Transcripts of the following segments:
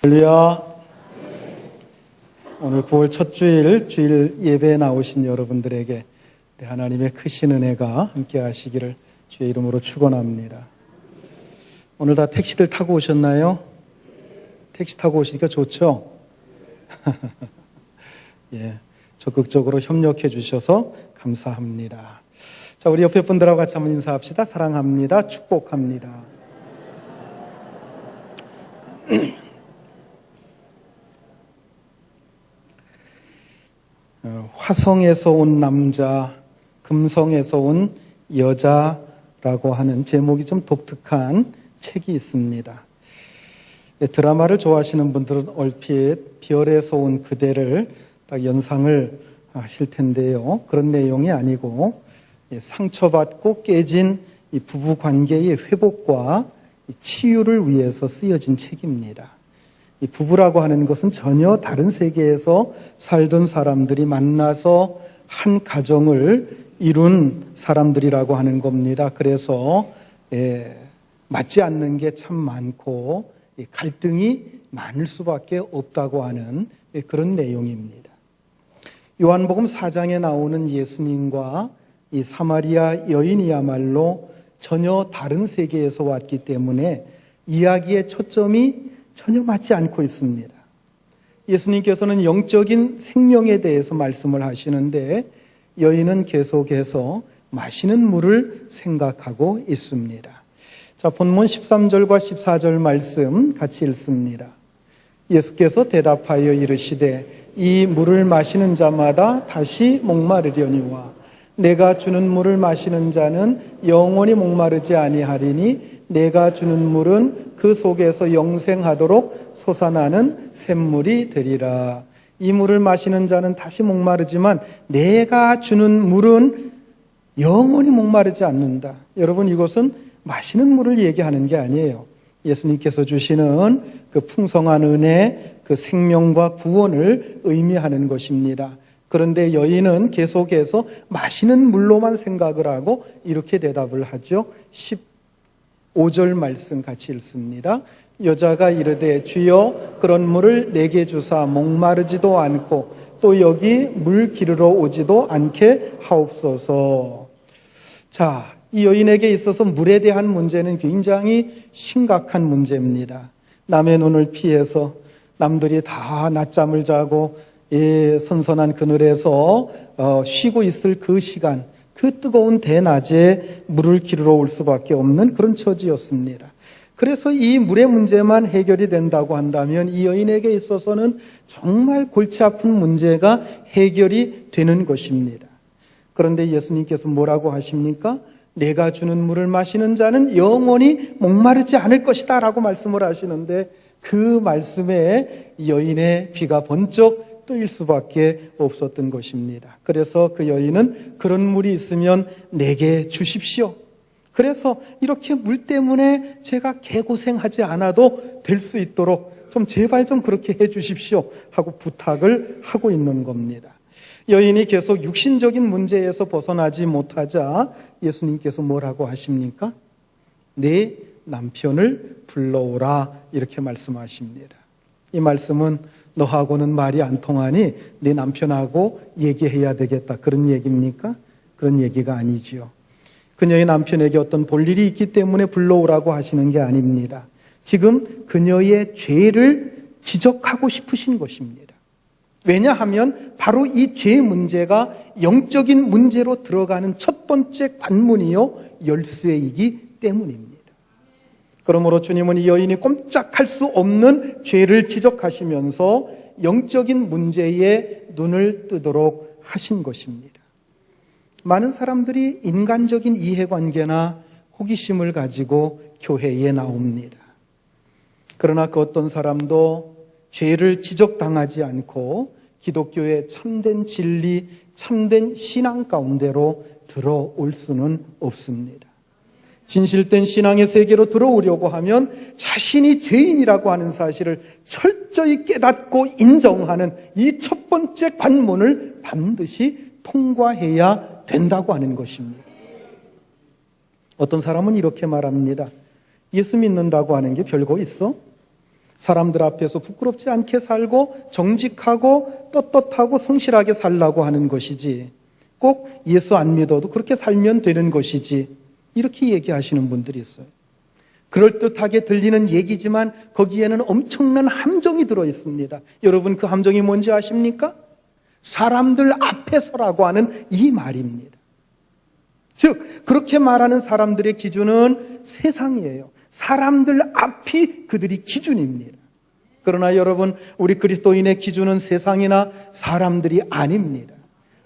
할렐루야. 오늘 9월 첫 주일 예배에 나오신 여러분들에게 하나님의 크신 은혜가 함께 하시기를 주의 이름으로 축원합니다. 오늘 다 택시들 타고 오셨나요? 택시 타고 오시니까 좋죠? 예, 적극적으로 협력해 주셔서 감사합니다. 자, 우리 옆에 분들하고 같이 한번 인사합시다. 사랑합니다. 축복합니다. 화성에서 온 남자, 금성에서 온 여자라고 하는 제목이 좀 독특한 책이 있습니다. 드라마를 좋아하시는 분들은 얼핏 별에서 온 그대를 딱 연상을 하실 텐데요. 그런 내용이 아니고 상처받고 깨진 이 부부 관계의 회복과 치유를 위해서 쓰여진 책입니다. 이 부부라고 하는 것은 전혀 다른 세계에서 살던 사람들이 만나서 한 가정을 이룬 사람들이라고 하는 겁니다. 그래서 맞지 않는 게 참 많고 갈등이 많을 수밖에 없다고 하는 그런 내용입니다. 요한복음 4장에 나오는 예수님과 이 사마리아 여인이야말로 전혀 다른 세계에서 왔기 때문에 이야기의 초점이 전혀 맞지 않고 있습니다. 예수님께서는 영적인 생명에 대해서 말씀을 하시는데 여인은 계속해서 마시는 물을 생각하고 있습니다. 자, 본문 13절과 14절 말씀 같이 읽습니다. 예수께서 대답하여 이르시되 이 물을 마시는 자마다 다시 목마르려니와 내가 주는 물을 마시는 자는 영원히 목마르지 아니하리니 내가 주는 물은 그 속에서 영생하도록 솟아나는 샘물이 되리라. 이 물을 마시는 자는 다시 목마르지만 내가 주는 물은 영원히 목마르지 않는다. 여러분, 이것은 마시는 물을 얘기하는 게 아니에요. 예수님께서 주시는 그 풍성한 은혜, 그 생명과 구원을 의미하는 것입니다. 그런데 여인은 계속해서 마시는 물로만 생각을 하고 이렇게 대답을 하죠. 15절 말씀 같이 읽습니다. 여자가 이르되 주여 그런 물을 내게 주사 목마르지도 않고 또 여기 물 기르러 오지도 않게 하옵소서. 자, 이 여인에게 있어서 물에 대한 문제는 굉장히 심각한 문제입니다. 남의 눈을 피해서 남들이 다 낮잠을 자고 선선한 그늘에서 쉬고 있을 그 시간, 그 뜨거운 대낮에 물을 기르러 올 수밖에 없는 그런 처지였습니다. 그래서 이 물의 문제만 해결이 된다고 한다면 이 여인에게 있어서는 정말 골치 아픈 문제가 해결이 되는 것입니다. 그런데 예수님께서 뭐라고 하십니까? 내가 주는 물을 마시는 자는 영원히 목마르지 않을 것이다 라고 말씀을 하시는데 그 말씀에 여인의 귀가 번쩍 뜨일 수밖에 없었던 것입니다. 그래서 그 여인은 그런 물이 있으면 내게 주십시오. 그래서 이렇게 물 때문에 제가 개고생하지 않아도 될 수 있도록 좀 제발 좀 그렇게 해 주십시오 하고 부탁을 하고 있는 겁니다. 여인이 계속 육신적인 문제에서 벗어나지 못하자 예수님께서 뭐라고 하십니까? 내 남편을 불러오라 이렇게 말씀하십니다. 이 말씀은 너하고는 말이 안 통하니 네 남편하고 얘기해야 되겠다 그런 얘기입니까? 그런 얘기가 아니지요. 그녀의 남편에게 어떤 볼일이 있기 때문에 불러오라고 하시는 게 아닙니다. 지금 그녀의 죄를 지적하고 싶으신 것입니다. 왜냐하면 바로 이 죄 문제가 영적인 문제로 들어가는 첫 번째 관문이요 열쇠이기 때문입니다. 그러므로 주님은 이 여인이 꼼짝할 수 없는 죄를 지적하시면서 영적인 문제에 눈을 뜨도록 하신 것입니다. 많은 사람들이 인간적인 이해관계나 호기심을 가지고 교회에 나옵니다. 그러나 그 어떤 사람도 죄를 지적당하지 않고 기독교의 참된 진리, 참된 신앙 가운데로 들어올 수는 없습니다. 진실된 신앙의 세계로 들어오려고 하면 자신이 죄인이라고 하는 사실을 철저히 깨닫고 인정하는 이 첫 번째 관문을 반드시 통과해야 된다고 하는 것입니다. 어떤 사람은 이렇게 말합니다. 예수 믿는다고 하는 게 별거 있어? 사람들 앞에서 부끄럽지 않게 살고 정직하고 떳떳하고 성실하게 살라고 하는 것이지, 꼭 예수 안 믿어도 그렇게 살면 되는 것이지, 이렇게 얘기하시는 분들이 있어요. 그럴듯하게 들리는 얘기지만 거기에는 엄청난 함정이 들어 있습니다. 여러분, 그 함정이 뭔지 아십니까? 사람들 앞에서라고 하는 이 말입니다. 즉, 그렇게 말하는 사람들의 기준은 세상이에요. 사람들 앞이 그들이 기준입니다. 그러나 여러분, 우리 그리스도인의 기준은 세상이나 사람들이 아닙니다.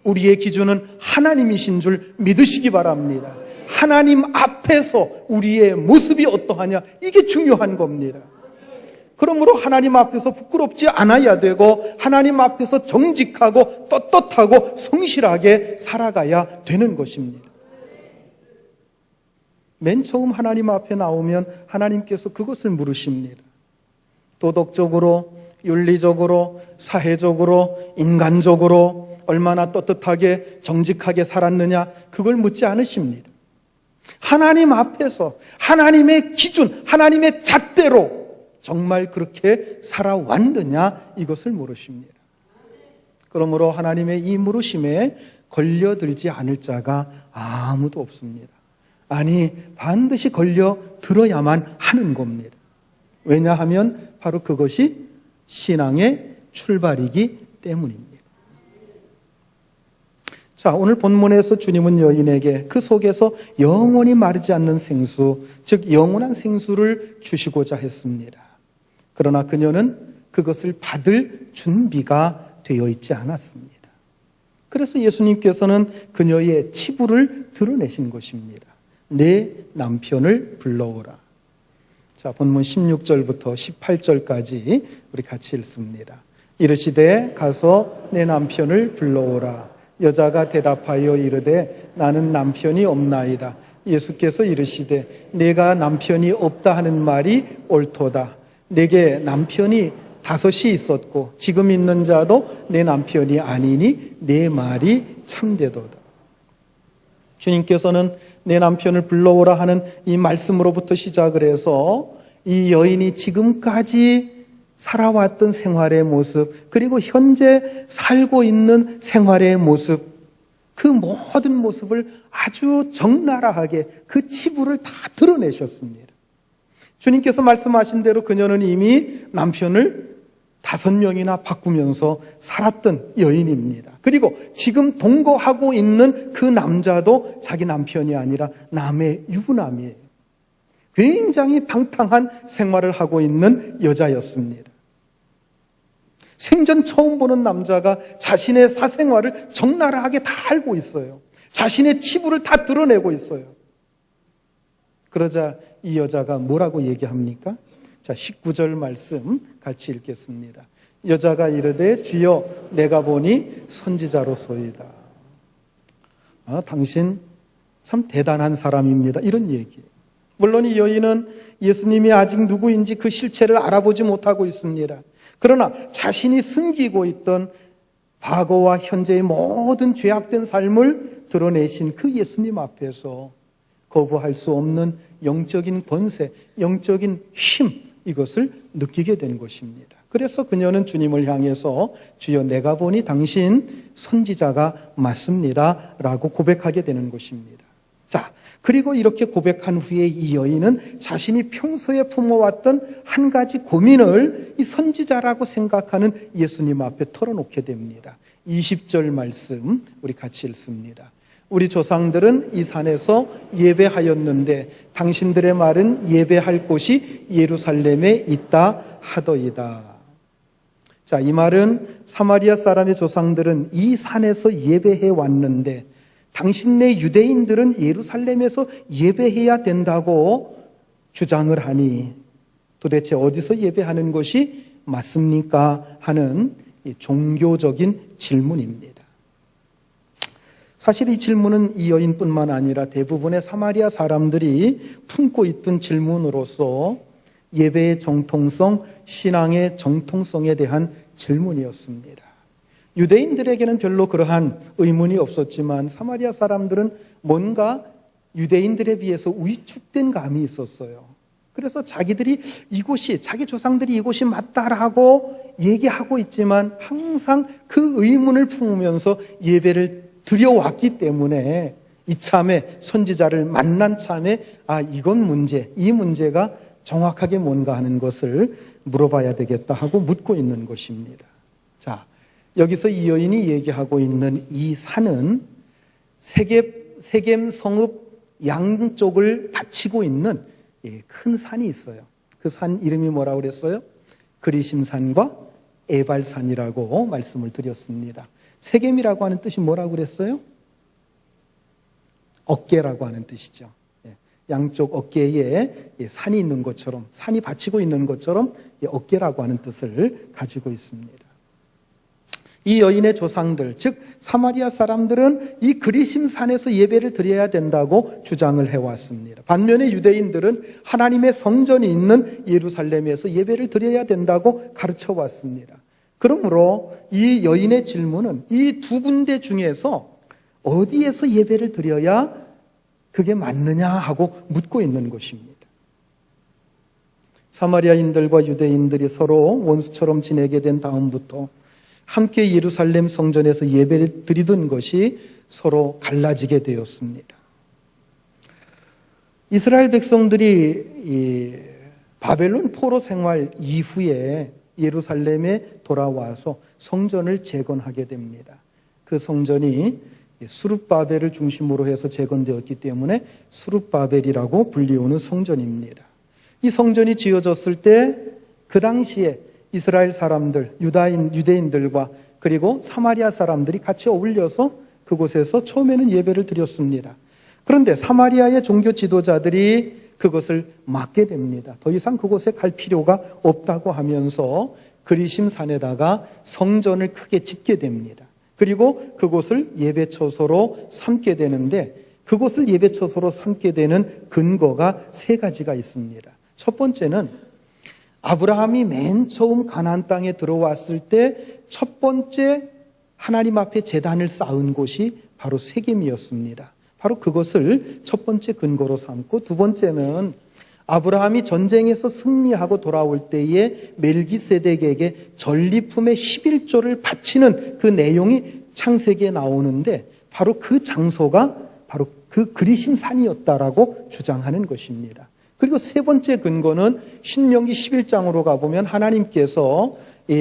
우리의 기준은 하나님이신 줄 믿으시기 바랍니다. 하나님 앞에서 우리의 모습이 어떠하냐, 이게 중요한 겁니다. 그러므로 하나님 앞에서 부끄럽지 않아야 되고 하나님 앞에서 정직하고 떳떳하고 성실하게 살아가야 되는 것입니다. 맨 처음 하나님 앞에 나오면 하나님께서 그것을 물으십니다. 도덕적으로, 윤리적으로, 사회적으로, 인간적으로 얼마나 떳떳하게 정직하게 살았느냐, 그걸 묻지 않으십니다. 하나님 앞에서 하나님의 기준, 하나님의 잣대로 정말 그렇게 살아왔느냐, 이것을 물으십니다. 그러므로 하나님의 이 물으심에 걸려들지 않을 자가 아무도 없습니다. 아니, 반드시 걸려들어야만 하는 겁니다. 왜냐하면 바로 그것이 신앙의 출발이기 때문입니다. 자, 오늘 본문에서 주님은 여인에게 그 속에서 영원히 마르지 않는 생수, 즉 영원한 생수를 주시고자 했습니다. 그러나 그녀는 그것을 받을 준비가 되어 있지 않았습니다. 그래서 예수님께서는 그녀의 치부를 드러내신 것입니다. 내 남편을 불러오라. 자, 본문 16절부터 18절까지 우리 같이 읽습니다. 이르시되 가서 내 남편을 불러오라. 여자가 대답하여 이르되 나는 남편이 없나이다. 예수께서 이르시되 내가 남편이 없다 하는 말이 옳도다. 내게 남편이 5이 있었고 지금 있는 자도 내 남편이 아니니 내 말이 참되도다. 주님께서는 내 남편을 불러오라 하는 이 말씀으로부터 시작을 해서 이 여인이 지금까지 살아왔던 생활의 모습, 그리고 현재 살고 있는 생활의 모습, 그 모든 모습을 아주 적나라하게 그 치부를 다 드러내셨습니다. 주님께서 말씀하신 대로 그녀는 이미 남편을 5명이나 바꾸면서 살았던 여인입니다. 그리고 지금 동거하고 있는 그 남자도 자기 남편이 아니라 남의 유부남이에요. 굉장히 방탕한 생활을 하고 있는 여자였습니다. 생전 처음 보는 남자가 자신의 사생활을 적나라하게 다 알고 있어요. 자신의 치부를 다 드러내고 있어요. 그러자 이 여자가 뭐라고 얘기합니까? 자, 19절 말씀 같이 읽겠습니다. 여자가 이르되 주여 내가 보니 선지자로소이다. 당신 참 대단한 사람입니다. 이런 얘기예요. 물론 이 여인은 예수님이 아직 누구인지 그 실체를 알아보지 못하고 있습니다. 그러나 자신이 숨기고 있던 과거와 현재의 모든 죄악된 삶을 드러내신 그 예수님 앞에서 거부할 수 없는 영적인 권세, 영적인 힘, 이것을 느끼게 된 것입니다. 그래서 그녀는 주님을 향해서 주여 내가 보니 당신 선지자가 맞습니다 라고 고백하게 되는 것입니다. 자, 그리고 이렇게 고백한 후에 이 여인은 자신이 평소에 품어왔던 한 가지 고민을 이 선지자라고 생각하는 예수님 앞에 털어놓게 됩니다. 20절 말씀 우리 같이 읽습니다. 우리 조상들은 이 산에서 예배하였는데 당신들의 말은 예배할 곳이 예루살렘에 있다 하더이다. 자, 이 말은 사마리아 사람의 조상들은 이 산에서 예배해 왔는데 당신네 유대인들은 예루살렘에서 예배해야 된다고 주장을 하니 도대체 어디서 예배하는 것이 맞습니까? 하는 종교적인 질문입니다. 사실 이 질문은 이 여인뿐만 아니라 대부분의 사마리아 사람들이 품고 있던 질문으로서 예배의 정통성, 신앙의 정통성에 대한 질문이었습니다. 유대인들에게는 별로 그러한 의문이 없었지만 사마리아 사람들은 뭔가 유대인들에 비해서 위축된 감이 있었어요. 그래서 자기들이 자기 조상들이 이곳이 맞다라고 얘기하고 있지만 항상 그 의문을 품으면서 예배를 드려왔기 때문에 이참에 선지자를 만난 참에 이건 이 문제가 정확하게 뭔가 하는 것을 물어봐야 되겠다 하고 묻고 있는 것입니다. 자, 여기서 이 여인이 얘기하고 있는 이 산은 세겜 성읍 양쪽을 받치고 있는 큰 산이 있어요. 그 산 이름이 뭐라고 그랬어요? 그리심산과 에발산이라고 말씀을 드렸습니다. 세겜이라고 하는 뜻이 뭐라고 그랬어요? 어깨라고 하는 뜻이죠. 양쪽 어깨에 산이 있는 것처럼, 산이 받치고 있는 것처럼 어깨라고 하는 뜻을 가지고 있습니다. 이 여인의 조상들, 즉 사마리아 사람들은 이 그리심산에서 예배를 드려야 된다고 주장을 해왔습니다. 반면에 유대인들은 하나님의 성전이 있는 예루살렘에서 예배를 드려야 된다고 가르쳐 왔습니다. 그러므로 이 여인의 질문은 이 두 군데 중에서 어디에서 예배를 드려야 그게 맞느냐 하고 묻고 있는 것입니다. 사마리아인들과 유대인들이 서로 원수처럼 지내게 된 다음부터 함께 예루살렘 성전에서 예배를 드리던 것이 서로 갈라지게 되었습니다. 이스라엘 백성들이 바벨론 포로 생활 이후에 예루살렘에 돌아와서 성전을 재건하게 됩니다. 그 성전이 수룹바벨을 중심으로 해서 재건되었기 때문에 수룹바벨이라고 불리우는 성전입니다. 이 성전이 지어졌을 때 그 당시에 이스라엘 사람들, 유대인들과 그리고 사마리아 사람들이 같이 어울려서 그곳에서 처음에는 예배를 드렸습니다. 그런데 사마리아의 종교 지도자들이 그것을 막게 됩니다. 더 이상 그곳에 갈 필요가 없다고 하면서 그리심산에다가 성전을 크게 짓게 됩니다. 그리고 그곳을 예배처소로 삼게 되는데 그곳을 예배처소로 삼게 되는 근거가 세 가지가 있습니다. 첫 번째는 아브라함이 맨 처음 가나안 땅에 들어왔을 때 첫 번째 하나님 앞에 제단을 쌓은 곳이 바로 세겜이었습니다. 바로 그것을 첫 번째 근거로 삼고 두 번째는 아브라함이 전쟁에서 승리하고 돌아올 때에 멜기세덱에게 전리품의 11조를 바치는 그 내용이 창세기에 나오는데 바로 그 장소가 바로 그 그리심산이었다라고 주장하는 것입니다. 그리고 세 번째 근거는 신명기 11장으로 가보면 하나님께서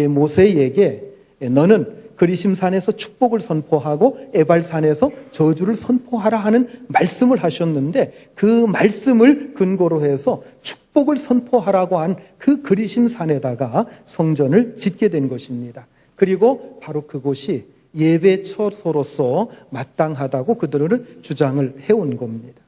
모세에게 너는 그리심산에서 축복을 선포하고 에발산에서 저주를 선포하라 하는 말씀을 하셨는데 그 말씀을 근거로 해서 축복을 선포하라고 한 그 그리심산에다가 성전을 짓게 된 것입니다. 그리고 바로 그곳이 예배처소로서 마땅하다고 그들은 주장을 해온 겁니다.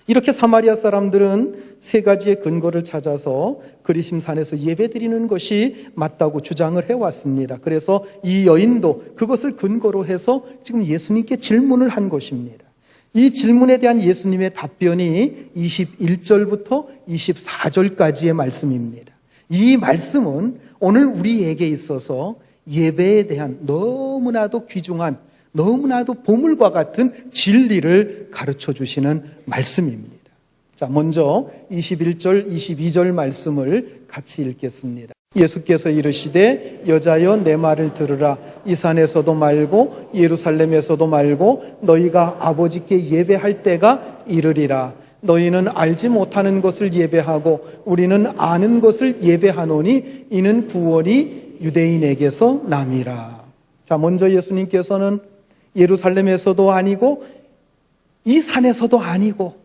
이렇게 사마리아 사람들은 세 가지의 근거를 찾아서 그리심산에서 예배드리는 것이 맞다고 주장을 해왔습니다. 그래서 이 여인도 그것을 근거로 해서 지금 예수님께 질문을 한 것입니다. 이 질문에 대한 예수님의 답변이 21절부터 24절까지의 말씀입니다. 이 말씀은 오늘 우리에게 있어서 예배에 대한 너무나도 귀중한 너무나도 보물과 같은 진리를 가르쳐 주시는 말씀입니다. 자, 먼저 21절, 22절 말씀을 같이 읽겠습니다. 예수께서 이르시되 여자여 내 말을 들으라. 이 산에서도 말고 예루살렘에서도 말고 너희가 아버지께 예배할 때가 이르리라. 너희는 알지 못하는 것을 예배하고 우리는 아는 것을 예배하노니 이는 구원이 유대인에게서 남이라. 자, 먼저 예수님께서는 예루살렘에서도 아니고 이 산에서도 아니고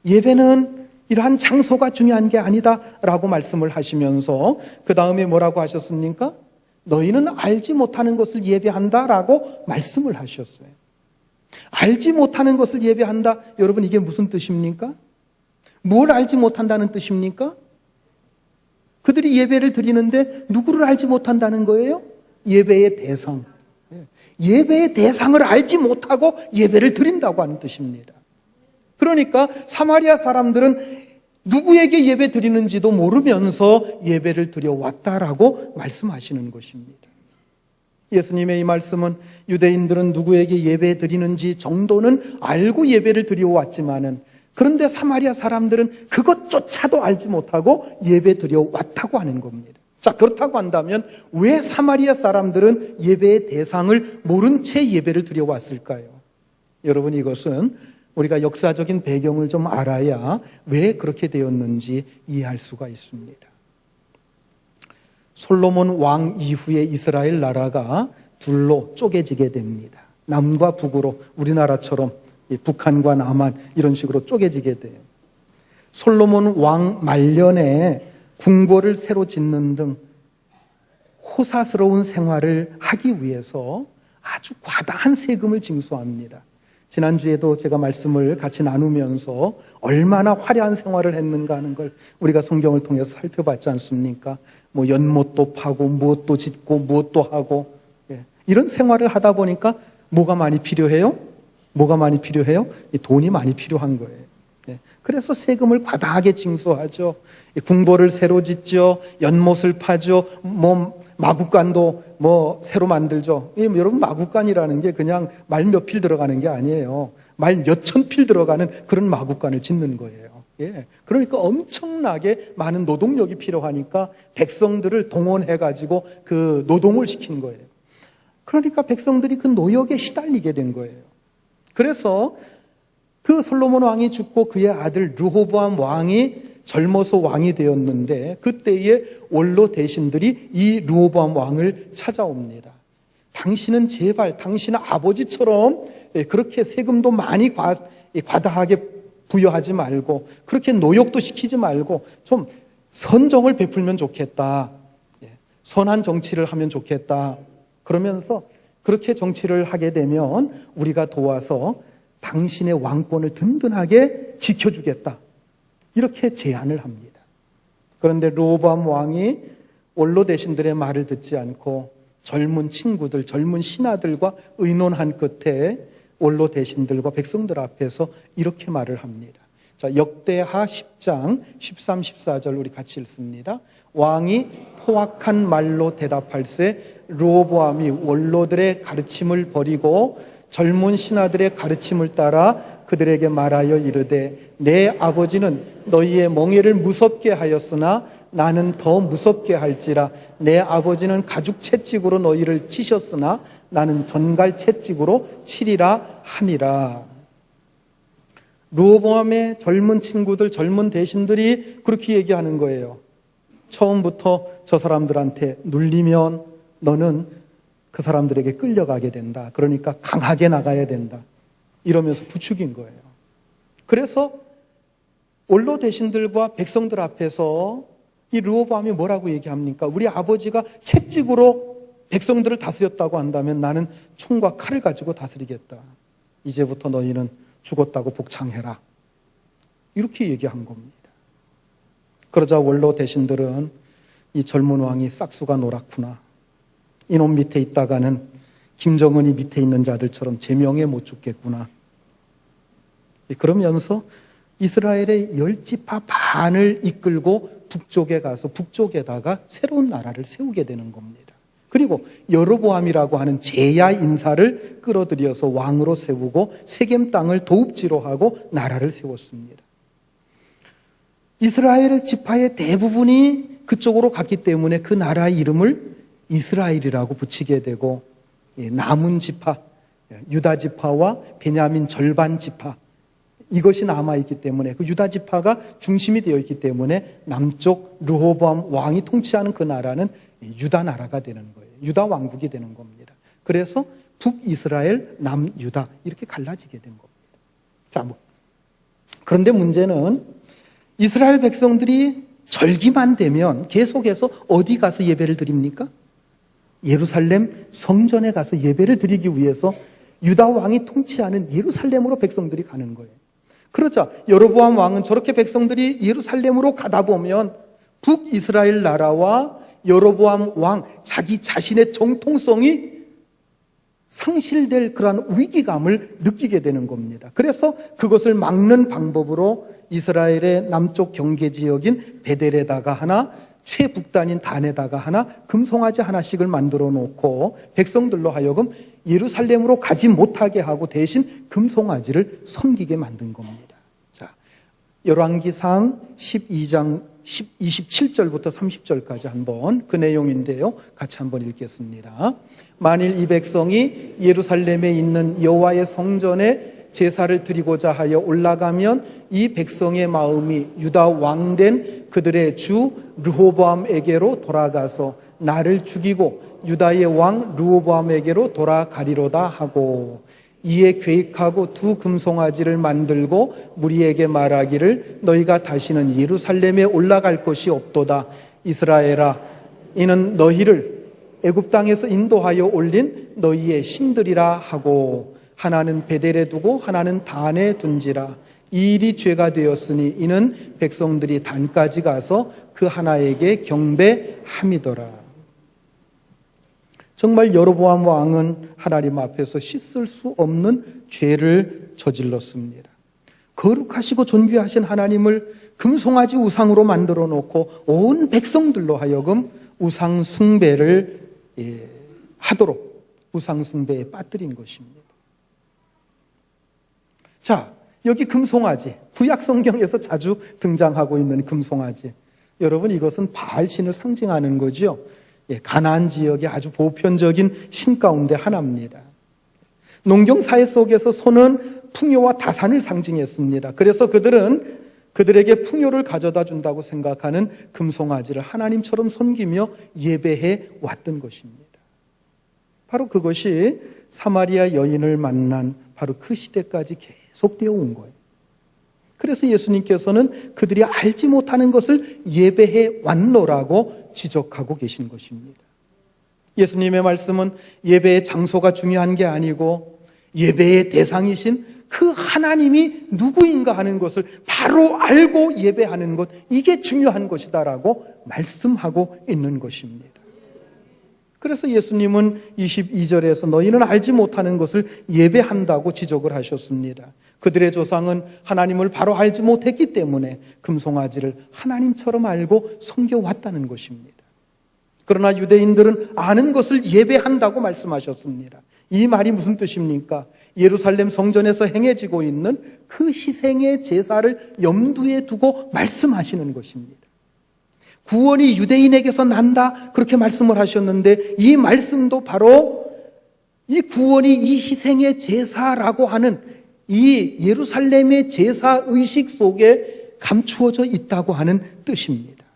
예배는 이러한 장소가 중요한 게 아니다라고 말씀을 하시면서 그 다음에 뭐라고 하셨습니까? 너희는 알지 못하는 것을 예배한다라고 말씀을 하셨어요. 알지 못하는 것을 예배한다. 여러분 이게 무슨 뜻입니까? 뭘 알지 못한다는 뜻입니까? 그들이 예배를 드리는데 누구를 알지 못한다는 거예요? 예배의 대상. 예배의 대상을 알지 못하고 예배를 드린다고 하는 뜻입니다. 그러니까 사마리아 사람들은 누구에게 예배 드리는지도 모르면서 예배를 드려왔다라고 말씀하시는 것입니다. 예수님의 이 말씀은 유대인들은 누구에게 예배 드리는지 정도는 알고 예배를 드려왔지만은 그런데 사마리아 사람들은 그것조차도 알지 못하고 예배 드려 왔다고 하는 겁니다. 자, 그렇다고 한다면 왜 사마리아 사람들은 예배의 대상을 모른 채 예배를 드려 왔을까요? 여러분, 이것은 우리가 역사적인 배경을 좀 알아야 왜 그렇게 되었는지 이해할 수가 있습니다. 솔로몬 왕 이후에 이스라엘 나라가 둘로 쪼개지게 됩니다. 남과 북으로, 우리나라처럼 북한과 남한 이런 식으로 쪼개지게 돼요. 솔로몬 왕 말년에 궁궐을 새로 짓는 등 호사스러운 생활을 하기 위해서 아주 과다한 세금을 징수합니다. 지난주에도 제가 말씀을 같이 나누면서 얼마나 화려한 생활을 했는가 하는 걸 우리가 성경을 통해서 살펴봤지 않습니까? 뭐 연못도 파고 무엇도 짓고 무엇도 하고, 이런 생활을 하다 보니까 뭐가 많이 필요해요? 뭐가 많이 필요해요? 돈이 많이 필요한 거예요. 그래서 세금을 과다하게 징수하죠. 궁궐을 새로 짓죠. 연못을 파죠. 마구간도 새로 만들죠. 여러분, 마구간이라는 게 그냥 말 몇 필 들어가는 게 아니에요. 말 몇천 필 들어가는 그런 마구간을 짓는 거예요. 그러니까 엄청나게 많은 노동력이 필요하니까 백성들을 동원해가지고 그 노동을 시킨 거예요. 그러니까 백성들이 그 노역에 시달리게 된 거예요. 그래서 그 솔로몬 왕이 죽고 그의 아들 르호보암 왕이 젊어서 왕이 되었는데, 그때의 원로 대신들이 이 르호보암 왕을 찾아옵니다. 당신은 제발 당신의 아버지처럼 그렇게 세금도 많이 과다하게 부여하지 말고, 그렇게 노역도 시키지 말고 좀 선정을 베풀면 좋겠다. 선한 정치를 하면 좋겠다. 그러면서 그렇게 정치를 하게 되면 우리가 도와서 당신의 왕권을 든든하게 지켜주겠다. 이렇게 제안을 합니다. 그런데 르호보암 왕이 원로 대신들의 말을 듣지 않고 젊은 친구들, 젊은 신하들과 의논한 끝에 원로 대신들과 백성들 앞에서 이렇게 말을 합니다. 자, 역대하 10장 13, 14절 우리 같이 읽습니다. 왕이 포악한 말로 대답할세 르호보암이 원로들의 가르침을 버리고 젊은 신하들의 가르침을 따라 그들에게 말하여 이르되 내 아버지는 너희의 멍에를 무섭게 하였으나 나는 더 무섭게 할지라. 내 아버지는 가죽 채찍으로 너희를 치셨으나 나는 전갈 채찍으로 치리라 하니라. 르호보암의 젊은 친구들, 젊은 대신들이 그렇게 얘기하는 거예요. 처음부터 저 사람들한테 눌리면 너는 그 사람들에게 끌려가게 된다. 그러니까 강하게 나가야 된다. 이러면서 부추긴 거예요. 그래서 원로 대신들과 백성들 앞에서 이 르호보암이 뭐라고 얘기합니까? 우리 아버지가 채찍으로 백성들을 다스렸다고 한다면 나는 총과 칼을 가지고 다스리겠다. 이제부터 너희는 죽었다고 복창해라. 이렇게 얘기한 겁니다. 그러자 원로 대신들은 이 젊은 왕이 싹수가 노랗구나. 이놈 밑에 있다가는 김정은이 밑에 있는 자들처럼 제명에 못 죽겠구나. 그러면서 이스라엘의 10지파 반을 이끌고 북쪽에 가서 북쪽에다가 새로운 나라를 세우게 되는 겁니다. 그리고 여로보암이라고 하는 제야 인사를 끌어들여서 왕으로 세우고 세겜 땅을 도읍지로 하고 나라를 세웠습니다. 이스라엘 지파의 대부분이 그쪽으로 갔기 때문에 그 나라의 이름을 이스라엘이라고 붙이게 되고, 남은 지파, 유다 지파와 베냐민 절반 지파, 이것이 남아있기 때문에 그 유다 지파가 중심이 되어 있기 때문에 남쪽 르호보암 왕이 통치하는 그 나라는 유다 나라가 되는 거예요. 유다 왕국이 되는 겁니다. 그래서 북이스라엘, 남유다 이렇게 갈라지게 된 겁니다. 자, 그런데 문제는 이스라엘 백성들이 절기만 되면 계속해서 어디 가서 예배를 드립니까? 예루살렘 성전에 가서 예배를 드리기 위해서 유다 왕이 통치하는 예루살렘으로 백성들이 가는 거예요. 그러자 여로보암 왕은 저렇게 백성들이 예루살렘으로 가다 보면 북이스라엘 나라와 여로보암 왕 자기 자신의 정통성이 상실될 그러한 위기감을 느끼게 되는 겁니다. 그래서 그것을 막는 방법으로 이스라엘의 남쪽 경계 지역인 베델에다가 하나, 최북단인 단에다가 하나, 금송아지 하나씩을 만들어 놓고 백성들로 하여금 예루살렘으로 가지 못하게 하고 대신 금송아지를 섬기게 만든 겁니다. 자, 열왕기상 12장 27절부터 30절까지 한번 그 내용인데요. 같이 한번 읽겠습니다. 만일 이 백성이 예루살렘에 있는 여호와의 성전에 제사를 드리고자 하여 올라가면 이 백성의 마음이 유다 왕된 그들의 주 르호보암에게로 돌아가서 나를 죽이고 유다의 왕 르호보암에게로 돌아가리로다 하고, 이에 계획하고 두 금송아지를 만들고 무리에게 말하기를 너희가 다시는 예루살렘에 올라갈 것이 없도다. 이스라엘아, 이는 너희를 애굽 땅에서 인도하여 올린 너희의 신들이라 하고, 하나는 베델에 두고 하나는 단에 둔지라. 이 일이 죄가 되었으니 이는 백성들이 단까지 가서 그 하나에게 경배함이더라. 정말 여로보암 왕은 하나님 앞에서 씻을 수 없는 죄를 저질렀습니다. 거룩하시고 존귀하신 하나님을 금송아지 우상으로 만들어 놓고 온 백성들로 하여금 우상 숭배를 하도록 우상 숭배에 빠뜨린 것입니다. 자, 여기 금송아지, 구약 성경에서 자주 등장하고 있는 금송아지. 여러분, 이것은 바알신을 상징하는 거죠. 가나안 지역의 아주 보편적인 신 가운데 하나입니다. 농경사회 속에서 소는 풍요와 다산을 상징했습니다. 그래서 그들은 그들에게 풍요를 가져다 준다고 생각하는 금송아지를 하나님처럼 섬기며 예배해 왔던 것입니다. 바로 그것이 사마리아 여인을 만난 바로 그 시대까지 계속되어 온 거예요. 그래서 예수님께서는 그들이 알지 못하는 것을 예배해 왔노라고 지적하고 계신 것입니다. 예수님의 말씀은 예배의 장소가 중요한 게 아니고 예배의 대상이신 그 하나님이 누구인가 하는 것을 바로 알고 예배하는 것, 이게 중요한 것이다라고 말씀하고 있는 것입니다. 그래서 예수님은 22절에서 너희는 알지 못하는 것을 예배한다고 지적을 하셨습니다. 그들의 조상은 하나님을 바로 알지 못했기 때문에 금송아지를 하나님처럼 알고 섬겨왔다는 것입니다. 그러나 유대인들은 아는 것을 예배한다고 말씀하셨습니다. 이 말이 무슨 뜻입니까? 예루살렘 성전에서 행해지고 있는 그 희생의 제사를 염두에 두고 말씀하시는 것입니다. 구원이 유대인에게서 난다, 그렇게 말씀을 하셨는데 이 말씀도 바로 이 구원이 이 희생의 제사라고 하는 이 예루살렘의 제사 의식 속에 감추어져 있다고 하는 뜻입니다.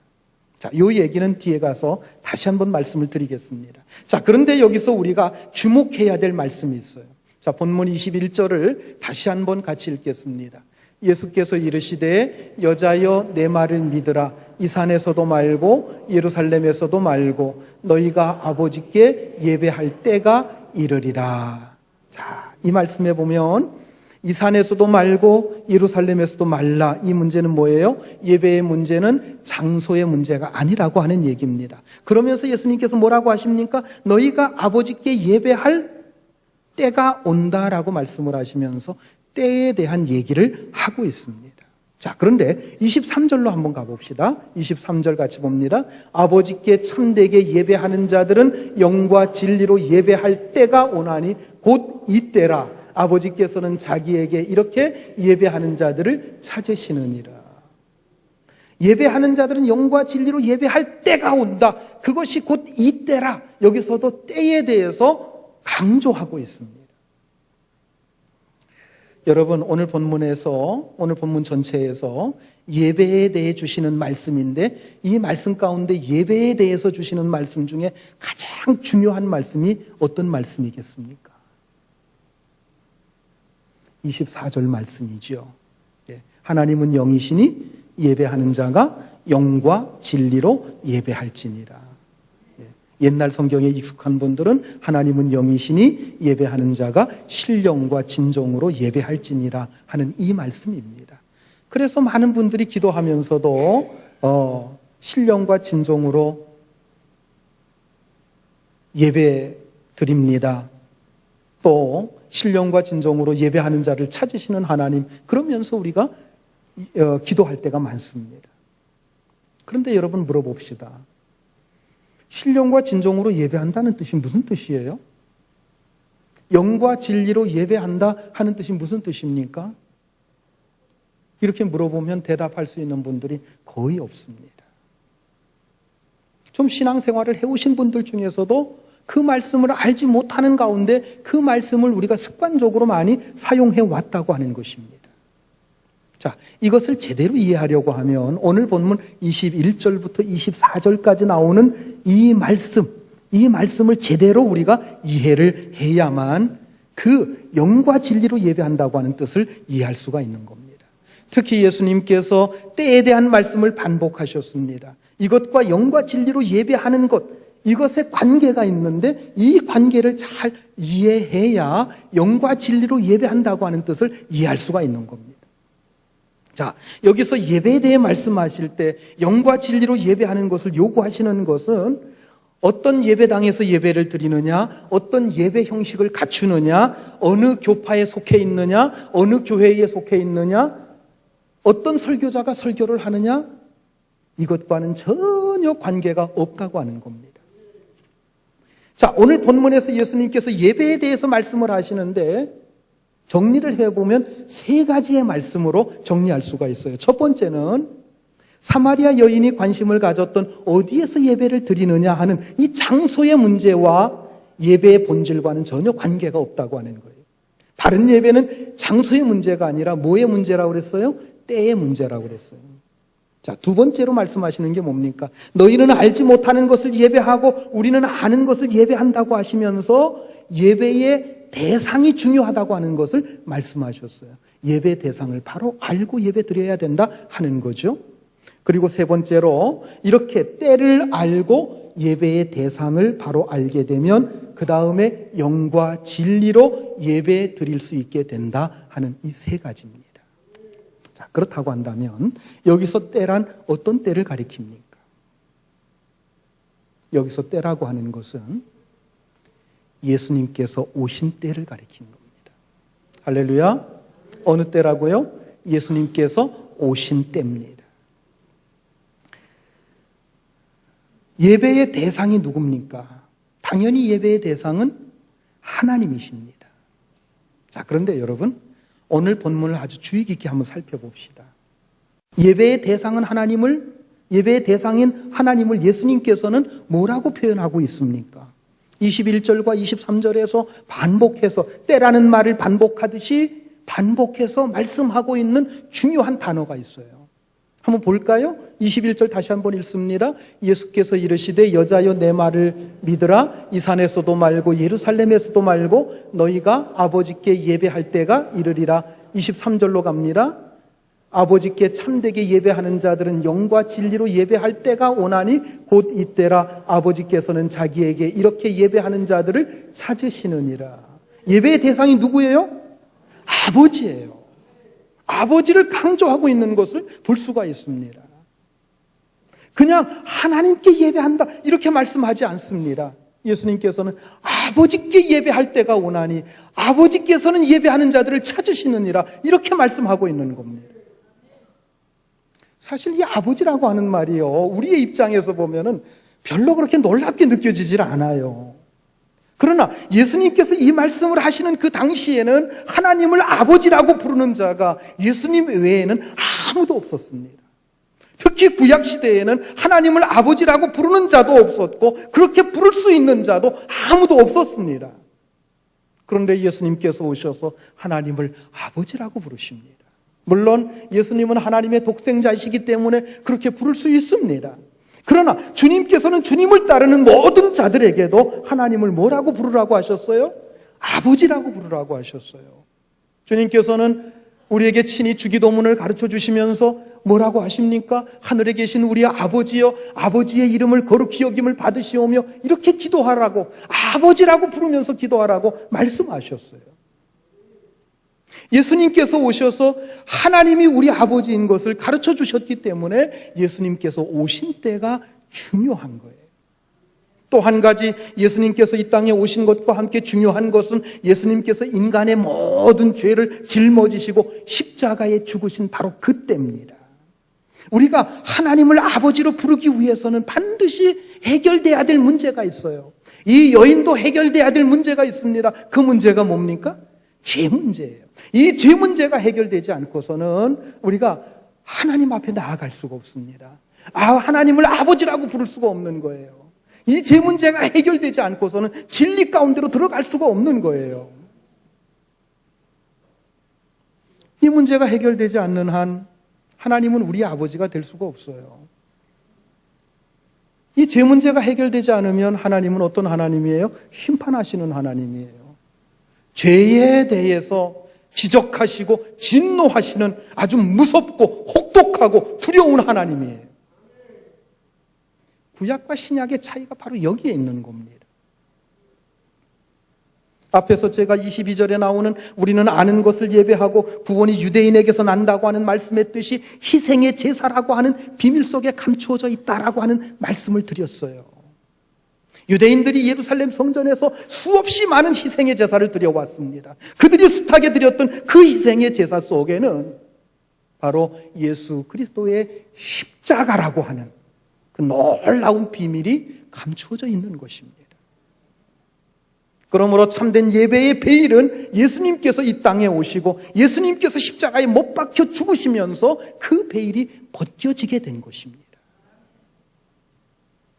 자, 이 얘기는 뒤에 가서 다시 한번 말씀을 드리겠습니다. 자, 그런데 여기서 우리가 주목해야 될 말씀이 있어요. 자, 본문 21절을 다시 한번 같이 읽겠습니다. 예수께서 이르시되 여자여 내 말을 믿으라. 이 산에서도 말고 예루살렘에서도 말고 너희가 아버지께 예배할 때가 이르리라. 자, 이 말씀에 보면 이 산에서도 말고 예루살렘에서도 말라. 이 문제는 뭐예요? 예배의 문제는 장소의 문제가 아니라고 하는 얘기입니다. 그러면서 예수님께서 뭐라고 하십니까? 너희가 아버지께 예배할 때가 온다라고 말씀을 하시면서 때에 대한 얘기를 하고 있습니다. 자, 그런데 23절로 한번 가봅시다. 23절 같이 봅니다. 아버지께 참되게 예배하는 자들은 영과 진리로 예배할 때가 오나니 곧 이때라. 아버지께서는 자기에게 이렇게 예배하는 자들을 찾으시느니라. 예배하는 자들은 영과 진리로 예배할 때가 온다. 그것이 곧 이때라. 여기서도 때에 대해서 강조하고 있습니다. 여러분, 오늘 본문 전체에서 예배에 대해 주시는 말씀인데 이 말씀 가운데 예배에 대해서 주시는 말씀 중에 가장 중요한 말씀이 어떤 말씀이겠습니까? 24절 말씀이죠. 하나님은 영이시니 예배하는 자가 영과 진리로 예배할지니라. 옛날 성경에 익숙한 분들은 하나님은 영이시니 예배하는 자가 신령과 진정으로 예배할지니라 하는 이 말씀입니다. 그래서 많은 분들이 기도하면서도 신령과 진정으로 예배 드립니다. 또 신령과 진정으로 예배하는 자를 찾으시는 하나님, 그러면서 우리가 기도할 때가 많습니다. 그런데 여러분 물어봅시다. 신령과 진정으로 예배한다는 뜻이 무슨 뜻이에요? 영과 진리로 예배한다 하는 뜻이 무슨 뜻입니까? 이렇게 물어보면 대답할 수 있는 분들이 거의 없습니다. 좀 신앙생활을 해오신 분들 중에서도 그 말씀을 알지 못하는 가운데 그 말씀을 우리가 습관적으로 많이 사용해 왔다고 하는 것입니다. 자, 이것을 제대로 이해하려고 하면 오늘 본문 21절부터 24절까지 나오는 이 말씀을 제대로 우리가 이해를 해야만 그 영과 진리로 예배한다고 하는 뜻을 이해할 수가 있는 겁니다. 특히 예수님께서 때에 대한 말씀을 반복하셨습니다. 이것과 영과 진리로 예배하는 것, 이것에 관계가 있는데 이 관계를 잘 이해해야 영과 진리로 예배한다고 하는 뜻을 이해할 수가 있는 겁니다. 자, 여기서 예배에 대해 말씀하실 때 영과 진리로 예배하는 것을 요구하시는 것은 어떤 예배당에서 예배를 드리느냐, 어떤 예배 형식을 갖추느냐, 어느 교파에 속해 있느냐, 어느 교회에 속해 있느냐, 어떤 설교자가 설교를 하느냐, 이것과는 전혀 관계가 없다고 하는 겁니다. 자, 오늘 본문에서 예수님께서 예배에 대해서 말씀을 하시는데 정리를 해보면 세 가지의 말씀으로 정리할 수가 있어요. 첫 번째는 사마리아 여인이 관심을 가졌던 어디에서 예배를 드리느냐 하는 이 장소의 문제와 예배의 본질과는 전혀 관계가 없다고 하는 거예요. 바른 예배는 장소의 문제가 아니라 뭐의 문제라고 그랬어요? 때의 문제라고 그랬어요. 자, 두 번째로 말씀하시는 게 뭡니까? 너희는 알지 못하는 것을 예배하고 우리는 아는 것을 예배한다고 하시면서 예배의 대상이 중요하다고 하는 것을 말씀하셨어요. 예배 대상을 바로 알고 예배 드려야 된다 하는 거죠. 그리고 세 번째로 이렇게 때를 알고 예배의 대상을 바로 알게 되면 그 다음에 영과 진리로 예배 드릴 수 있게 된다 하는 이 세 가지입니다. 자, 그렇다고 한다면 여기서 때란 어떤 때를 가리킵니까? 여기서 때라고 하는 것은 예수님께서 오신 때를 가리키는 겁니다. 할렐루야. 어느 때라고요? 예수님께서 오신 때입니다. 예배의 대상이 누굽니까? 당연히 예배의 대상은 하나님이십니다. 자, 그런데 여러분, 오늘 본문을 아주 주의 깊게 한번 살펴봅시다. 예배의 대상인 하나님을 예수님께서는 뭐라고 표현하고 있습니까? 21절과 23절에서 반복해서 때라는 말을 반복하듯이 반복해서 말씀하고 있는 중요한 단어가 있어요. 한번 볼까요? 21절 다시 한번 읽습니다. 예수께서 이르시되 여자여 내 말을 믿으라. 이 산에서도 말고 예루살렘에서도 말고 너희가 아버지께 예배할 때가 이르리라. 23절로 갑니다. 아버지께 참되게 예배하는 자들은 영과 진리로 예배할 때가 오나니 곧 이때라. 아버지께서는 자기에게 이렇게 예배하는 자들을 찾으시느니라. 예배의 대상이 누구예요? 아버지예요. 아버지를 강조하고 있는 것을 볼 수가 있습니다. 그냥 하나님께 예배한다 이렇게 말씀하지 않습니다. 예수님께서는 아버지께 예배할 때가 오나니 아버지께서는 예배하는 자들을 찾으시느니라 이렇게 말씀하고 있는 겁니다. 사실 이 아버지라고 하는 말이요, 우리의 입장에서 보면은 별로 그렇게 놀랍게 느껴지질 않아요. 그러나 예수님께서 이 말씀을 하시는 그 당시에는 하나님을 아버지라고 부르는 자가 예수님 외에는 아무도 없었습니다. 특히 구약시대에는 하나님을 아버지라고 부르는 자도 없었고 그렇게 부를 수 있는 자도 아무도 없었습니다. 그런데 예수님께서 오셔서 하나님을 아버지라고 부르십니다. 물론 예수님은 하나님의 독생자이시기 때문에 그렇게 부를 수 있습니다. 그러나 주님께서는 주님을 따르는 모든 자들에게도 하나님을 뭐라고 부르라고 하셨어요? 아버지라고 부르라고 하셨어요. 주님께서는 우리에게 친히 주기도문을 가르쳐 주시면서 뭐라고 하십니까? 하늘에 계신 우리 아버지여, 아버지의 이름을 거룩히 여김을 받으시오며 이렇게 기도하라고, 아버지라고 부르면서 기도하라고 말씀하셨어요. 예수님께서 오셔서 하나님이 우리 아버지인 것을 가르쳐 주셨기 때문에 예수님께서 오신 때가 중요한 거예요. 또 한 가지 예수님께서 이 땅에 오신 것과 함께 중요한 것은 예수님께서 인간의 모든 죄를 짊어지시고 십자가에 죽으신 바로 그때입니다. 우리가 하나님을 아버지로 부르기 위해서는 반드시 해결돼야 될 문제가 있어요. 이 여인도 해결돼야 될 문제가 있습니다. 그 문제가 뭡니까? 죄 문제예요. 이 죄 문제가 해결되지 않고서는 우리가 하나님 앞에 나아갈 수가 없습니다. 하나님을 아버지라고 부를 수가 없는 거예요. 이 죄 문제가 해결되지 않고서는 진리 가운데로 들어갈 수가 없는 거예요. 이 문제가 해결되지 않는 한 하나님은 우리 아버지가 될 수가 없어요. 이 죄 문제가 해결되지 않으면 하나님은 어떤 하나님이에요? 심판하시는 하나님이에요. 죄에 대해서 지적하시고 진노하시는 아주 무섭고 혹독하고 두려운 하나님이에요. 구약과 신약의 차이가 바로 여기에 있는 겁니다. 앞에서 제가 22절에 나오는 우리는 아는 것을 예배하고 구원이 유대인에게서 난다고 하는 말씀했듯이 희생의 제사라고 하는 비밀 속에 감추어져 있다라고 하는 말씀을 드렸어요. 유대인들이 예루살렘 성전에서 수없이 많은 희생의 제사를 드려왔습니다. 그들이 숱하게 드렸던 그 희생의 제사 속에는 바로 예수 그리스도의 십자가라고 하는 그 놀라운 비밀이 감추어져 있는 것입니다. 그러므로 참된 예배의 베일은 예수님께서 이 땅에 오시고 예수님께서 십자가에 못 박혀 죽으시면서 그 베일이 벗겨지게 된 것입니다.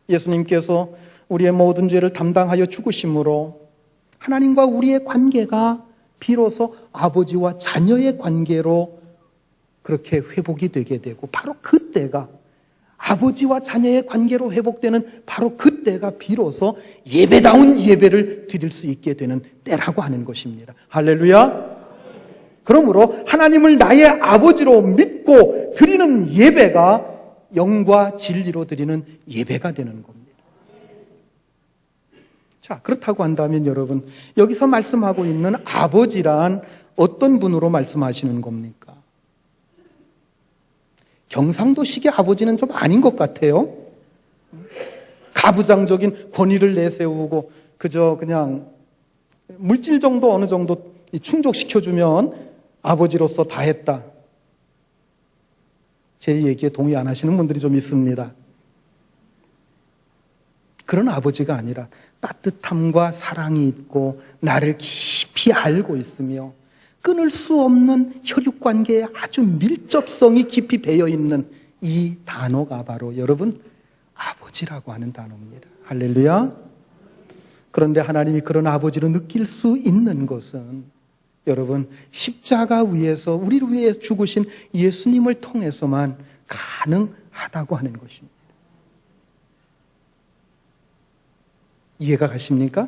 예수님께서 우리의 모든 죄를 담당하여 죽으심으로 하나님과 우리의 관계가 비로소 아버지와 자녀의 관계로 그렇게 회복이 되게 되고, 바로 그때가 아버지와 자녀의 관계로 회복되는 바로 그때가 비로소 예배다운 예배를 드릴 수 있게 되는 때라고 하는 것입니다. 할렐루야. 그러므로 하나님을 나의 아버지로 믿고 드리는 예배가 영과 진리로 드리는 예배가 되는 겁니다. 자, 그렇다고 한다면 여러분, 여기서 말씀하고 있는 아버지란 어떤 분으로 말씀하시는 겁니까? 경상도식의 아버지는 좀 아닌 것 같아요. 가부장적인 권위를 내세우고 그저 그냥 물질 정도 어느 정도 충족시켜주면 아버지로서 다 했다. 제 얘기에 동의 안 하시는 분들이 좀 있습니다. 그런 아버지가 아니라 따뜻함과 사랑이 있고 나를 깊이 알고 있으며 끊을 수 없는 혈육관계에 아주 밀접성이 깊이 배어있는 이 단어가 바로 여러분 아버지라고 하는 단어입니다. 할렐루야. 그런데 하나님이 그런 아버지로 느낄 수 있는 것은 여러분 십자가 위에서 우리를 위해 죽으신 예수님을 통해서만 가능하다고 하는 것입니다. 이해가 가십니까?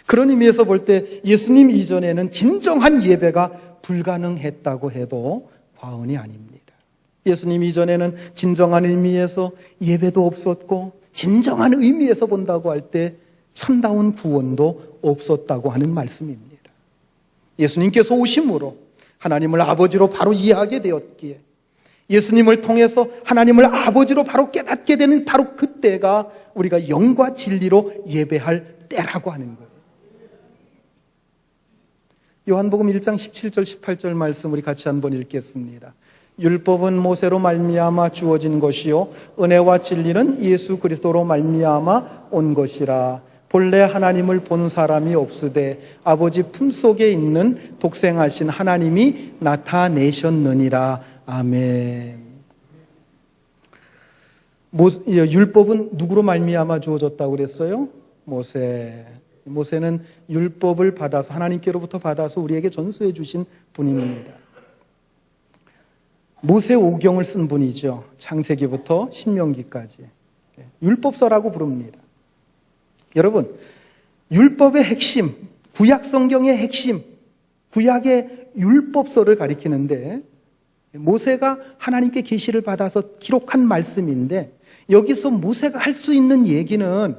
그런 의미에서 볼 때 예수님 이전에는 진정한 예배가 불가능했다고 해도 과언이 아닙니다. 예수님 이전에는 진정한 의미에서 예배도 없었고 진정한 의미에서 본다고 할 때 참다운 구원도 없었다고 하는 말씀입니다. 예수님께서 오심으로 하나님을 아버지로 바로 이해하게 되었기에 예수님을 통해서 하나님을 아버지로 바로 깨닫게 되는 바로 그때가 우리가 영과 진리로 예배할 때라고 하는 거예요. 요한복음 1장 17절 18절 말씀 우리 같이 한번 읽겠습니다. 율법은 모세로 말미암아 주어진 것이요 은혜와 진리는 예수 그리스도로 말미암아 온 것이라. 본래 하나님을 본 사람이 없으되 아버지 품속에 있는 독생하신 하나님이 나타내셨느니라. 아멘. 율법은 누구로 말미암아 주어졌다고 그랬어요? 모세는 율법을 받아서 하나님께로부터 받아서 우리에게 전수해 주신 분입니다. 모세오경을 쓴 분이죠. 창세기부터 신명기까지 율법서라고 부릅니다. 여러분, 율법의 핵심, 구약 성경의 핵심, 구약의 율법서를 가리키는데 모세가 하나님께 계시를 받아서 기록한 말씀인데 여기서 모세가 할 수 있는 얘기는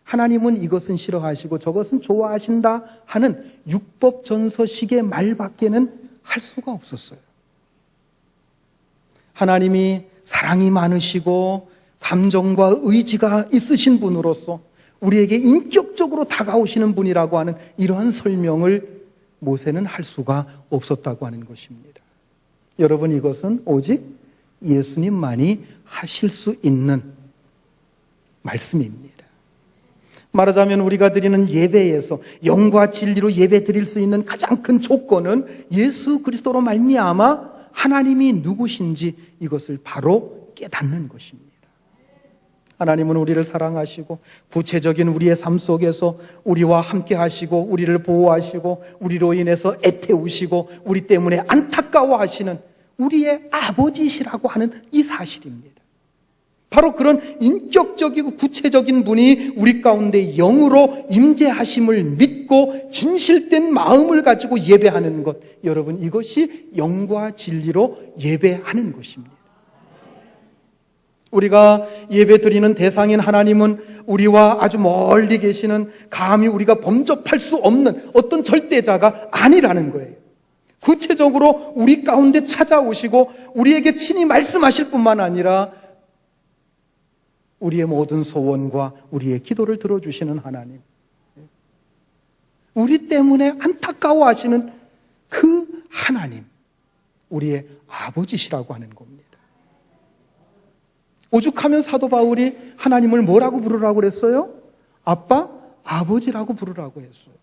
하나님은 이것은 싫어하시고 저것은 좋아하신다 하는 율법전서식의 말밖에는 할 수가 없었어요. 하나님이 사랑이 많으시고 감정과 의지가 있으신 분으로서 우리에게 인격적으로 다가오시는 분이라고 하는 이러한 설명을 모세는 할 수가 없었다고 하는 것입니다. 여러분, 이것은 오직 예수님만이 하실 수 있는 말씀입니다. 말하자면 우리가 드리는 예배에서 영과 진리로 예배 드릴 수 있는 가장 큰 조건은 예수 그리스도로 말미암아 하나님이 누구신지 이것을 바로 깨닫는 것입니다. 하나님은 우리를 사랑하시고 구체적인 우리의 삶 속에서 우리와 함께 하시고 우리를 보호하시고 우리로 인해서 애태우시고 우리 때문에 안타까워하시는 우리의 아버지시라고 하는 이 사실입니다. 바로 그런 인격적이고 구체적인 분이 우리 가운데 영으로 임재하심을 믿고 진실된 마음을 가지고 예배하는 것, 여러분, 이것이 영과 진리로 예배하는 것입니다. 우리가 예배 드리는 대상인 하나님은 우리와 아주 멀리 계시는, 감히 우리가 범접할 수 없는 어떤 절대자가 아니라는 거예요. 구체적으로 우리 가운데 찾아오시고 우리에게 친히 말씀하실 뿐만 아니라 우리의 모든 소원과 우리의 기도를 들어주시는 하나님, 우리 때문에 안타까워하시는 그 하나님, 우리의 아버지시라고 하는 겁니다. 오죽하면 사도 바울이 하나님을 뭐라고 부르라고 그랬어요? 아빠, 아버지라고 부르라고 했어요.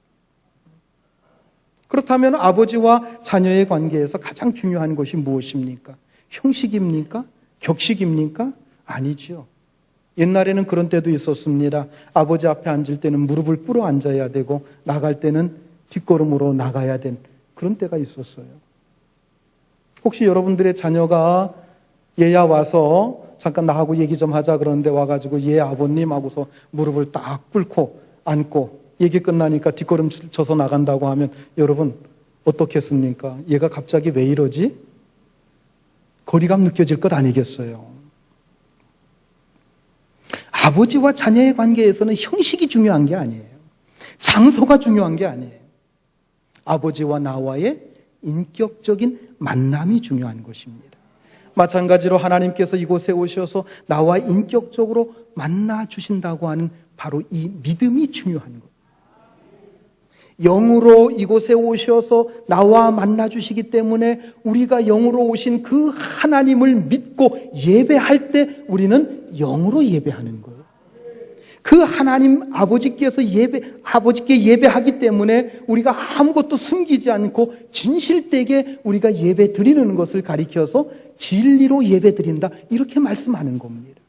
그렇다면 아버지와 자녀의 관계에서 가장 중요한 것이 무엇입니까? 형식입니까? 격식입니까? 아니죠. 옛날에는 그런 때도 있었습니다. 아버지 앞에 앉을 때는 무릎을 꿇어 앉아야 되고 나갈 때는 뒷걸음으로 나가야 된 그런 때가 있었어요. 혹시 여러분들의 자녀가 얘야 와서 잠깐 나하고 얘기 좀 하자 그러는데 와가지고 얘 아버님 하고서 무릎을 딱 꿇고 앉고 얘기 끝나니까 뒷걸음 쳐서 나간다고 하면 여러분 어떻겠습니까? 얘가 갑자기 왜 이러지? 거리감 느껴질 것 아니겠어요? 아버지와 자녀의 관계에서는 형식이 중요한 게 아니에요. 장소가 중요한 게 아니에요. 아버지와 나와의 인격적인 만남이 중요한 것입니다. 마찬가지로 하나님께서 이곳에 오셔서 나와 인격적으로 만나 주신다고 하는 바로 이 믿음이 중요한 것. 영으로 이곳에 오셔서 나와 만나 주시기 때문에 우리가 영으로 오신 그 하나님을 믿고 예배할 때 우리는 영으로 예배하는 거예요. 그 하나님 아버지께 예배하기 때문에 우리가 아무것도 숨기지 않고 진실되게 우리가 예배 드리는 것을 가리켜서 진리로 예배 드린다, 이렇게 말씀하는 겁니다.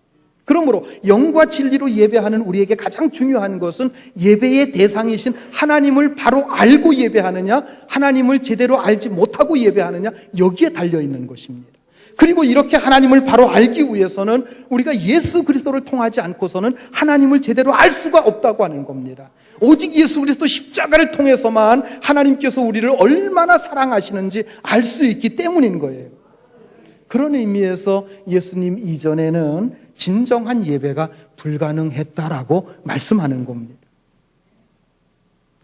그러므로 영과 진리로 예배하는 우리에게 가장 중요한 것은 예배의 대상이신 하나님을 바로 알고 예배하느냐, 하나님을 제대로 알지 못하고 예배하느냐, 여기에 달려있는 것입니다. 그리고 이렇게 하나님을 바로 알기 위해서는 우리가 예수 그리스도를 통하지 않고서는 하나님을 제대로 알 수가 없다고 하는 겁니다. 오직 예수 그리스도 십자가를 통해서만 하나님께서 우리를 얼마나 사랑하시는지 알 수 있기 때문인 거예요. 그런 의미에서 예수님 이전에는 진정한 예배가 불가능했다라고 말씀하는 겁니다.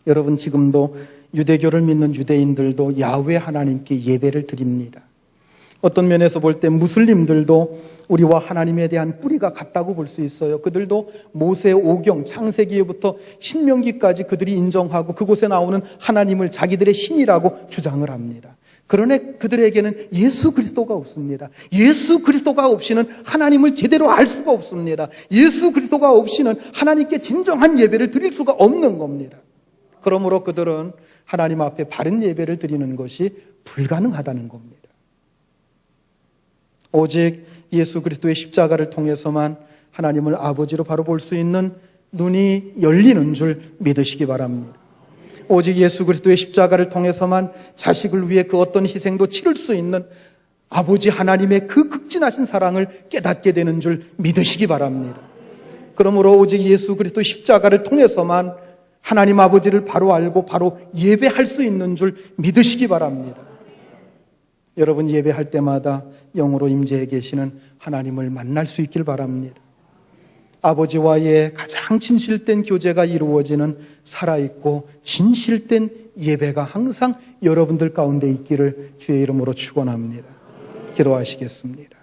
여러분, 지금도 유대교를 믿는 유대인들도 야훼 하나님께 예배를 드립니다. 어떤 면에서 볼 때 무슬림들도 우리와 하나님에 대한 뿌리가 같다고 볼 수 있어요. 그들도 모세 오경, 창세기부터 신명기까지 그들이 인정하고 그곳에 나오는 하나님을 자기들의 신이라고 주장을 합니다. 그러나 그들에게는 예수 그리스도가 없습니다. 예수 그리스도가 없이는 하나님을 제대로 알 수가 없습니다. 예수 그리스도가 없이는 하나님께 진정한 예배를 드릴 수가 없는 겁니다. 그러므로 그들은 하나님 앞에 바른 예배를 드리는 것이 불가능하다는 겁니다. 오직 예수 그리스도의 십자가를 통해서만 하나님을 아버지로 바로 볼 수 있는 눈이 열리는 줄 믿으시기 바랍니다. 오직 예수 그리스도의 십자가를 통해서만 자식을 위해 그 어떤 희생도 치를 수 있는 아버지 하나님의 그 극진하신 사랑을 깨닫게 되는 줄 믿으시기 바랍니다. 그러므로 오직 예수 그리스도의 십자가를 통해서만 하나님 아버지를 바로 알고 바로 예배할 수 있는 줄 믿으시기 바랍니다. 여러분, 예배할 때마다 영으로 임재해 계시는 하나님을 만날 수 있길 바랍니다. 아버지와의 가장 진실된 교제가 이루어지는 살아있고 진실된 예배가 항상 여러분들 가운데 있기를 주의 이름으로 축원합니다. 기도하시겠습니다.